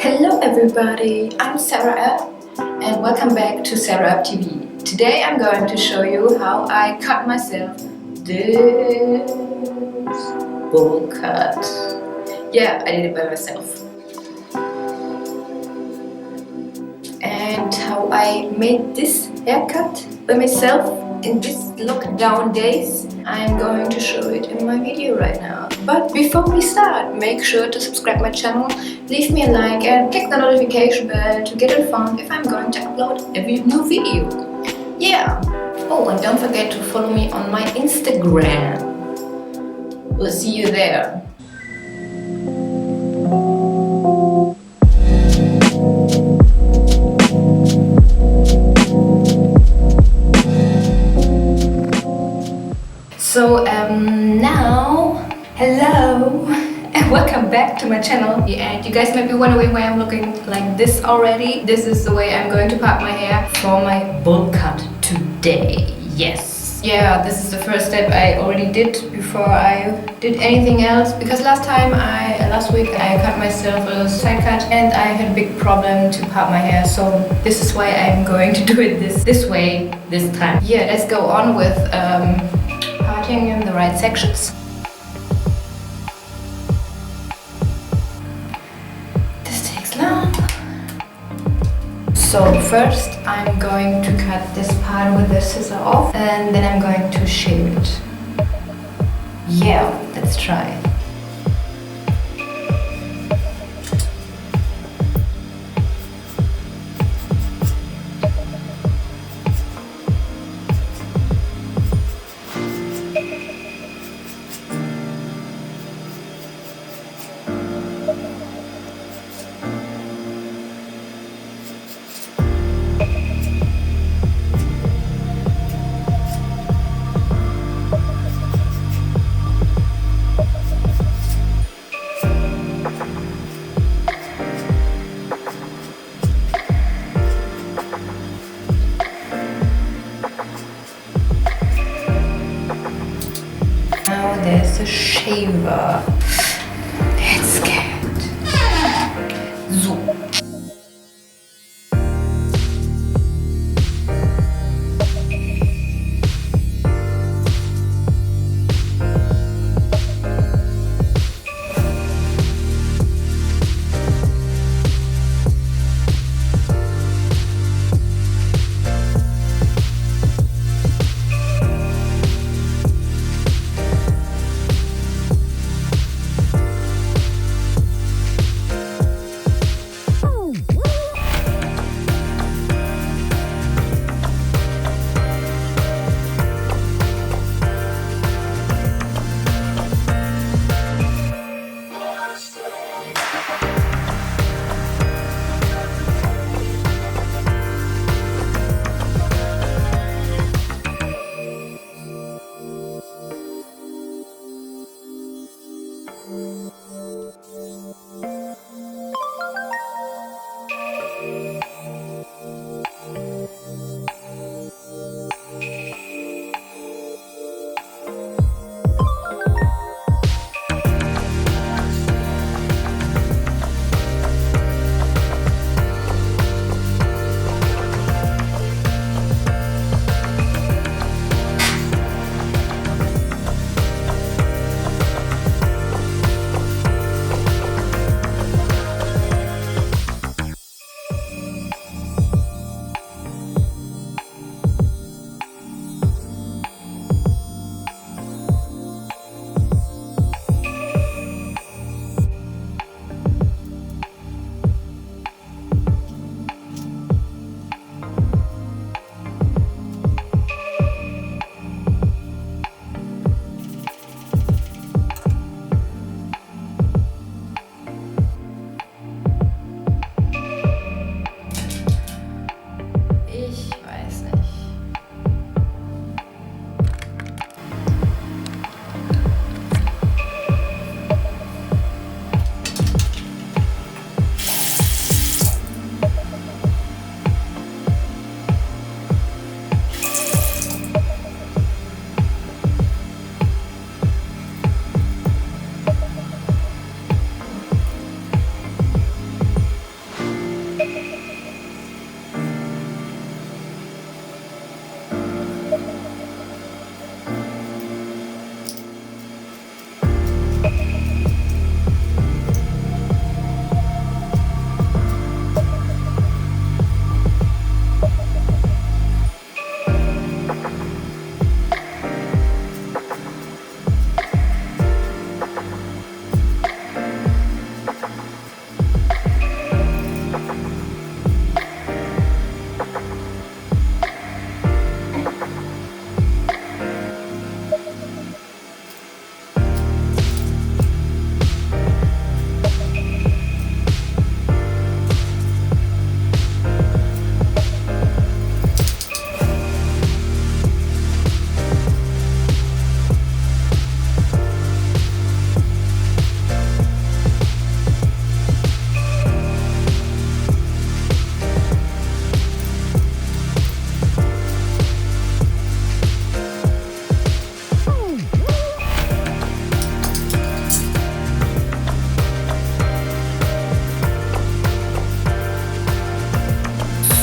Hello everybody, I'm Sarah and welcome back to Sarah TV. Today I'm going to show you how I cut myself this bowl cut. Yeah, I did it by myself. And how I made this haircut by myself in these lockdown days. I'm going to show it in my video right now. But before we start, make sure to subscribe my channel, leave me a like and click the notification bell to get informed if I'm going to upload every new video. Yeah! Oh, and don't forget to follow me on my Instagram. We'll see you there. So now, hello and welcome back to my channel. And you guys might be wondering why I'm looking like this already. This is the way I'm going to part my hair for my bowl cut today. Yes. Yeah, this is the first step I already did before I did anything else. Because last week I cut myself a side cut and I had a big problem to part my hair. So this is why I'm going to do it this way this time. Yeah, let's go on with parting in the right sections. This takes long. So first I'm going to cut this part with the scissor off and then I'm going to shave it. Yeah, let's try. Now there's a shaver. Let's get so.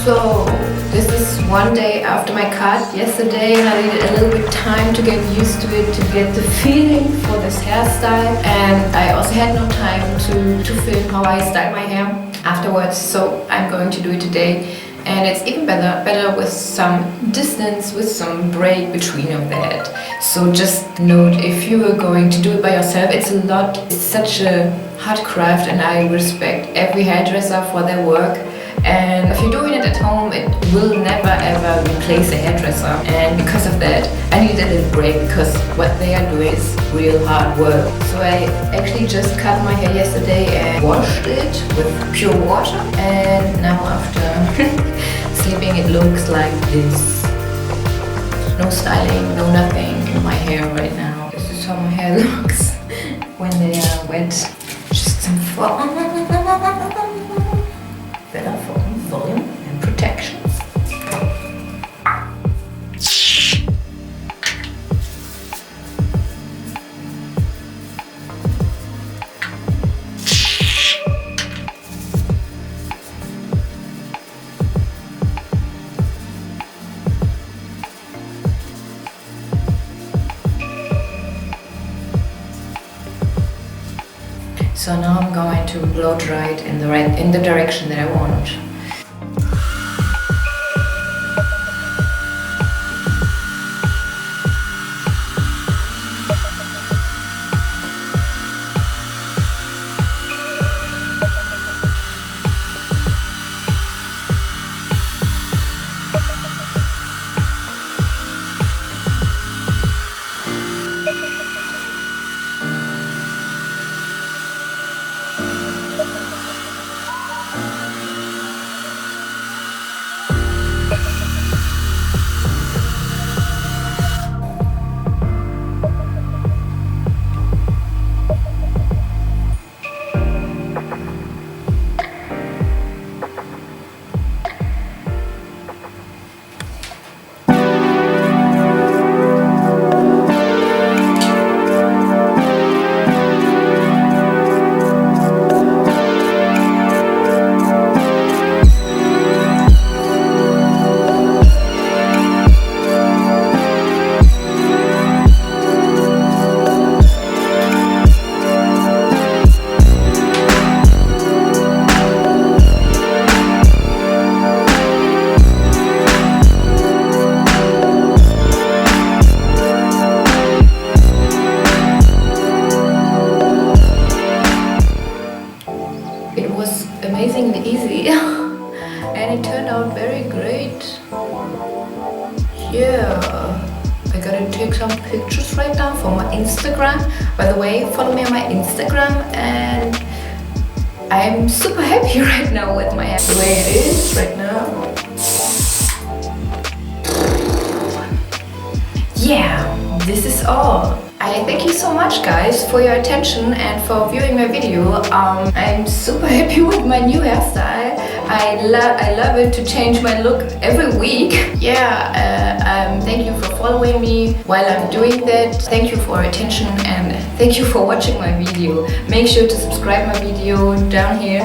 So this is one day after my cut yesterday, and I needed a little bit time to get used to it, to get the feeling for this hairstyle, and I also had no time to film how I style my hair afterwards, so I'm going to do it today. And it's even better with some distance, with some break between of that. So just note, if you are going to do it by yourself, it's such a hard craft, and I respect every hairdresser for their work. And if you're doing it at home, it will never ever replace a hairdresser. And because of that, I needed a little break, because what they are doing is real hard work. So I actually just cut my hair yesterday and washed it with pure water. And now after sleeping, it looks like this. No styling, no nothing in my hair right now. This is how my hair looks when they are wet. Just some fun. Better for volume and protection. So now I'm going to blow dry it in the direction that I want. Amazingly easy and it turned out very great. Yeah, I gotta take some pictures right now for my Instagram. By the way, follow me on my Instagram, and I'm super happy right now with my hair the way it is right now. Yeah, this is all. I thank you so much guys for your attention and for viewing my video. I'm super happy with my new hairstyle. I love it to change my look every week. Yeah, thank you for following me while I'm doing that. Thank you for your attention and thank you for watching my video. Make sure to subscribe my video down here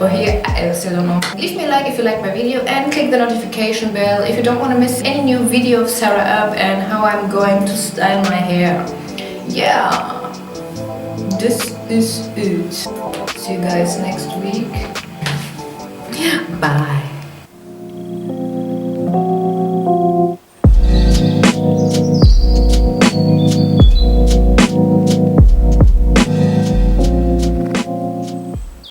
or here, I still don't know. Leave me a like if you like my video and click the notification bell if you don't want to miss any new video of Sarah up and how I'm going to style my hair. Yeah, this is it. See you guys next week. Bye.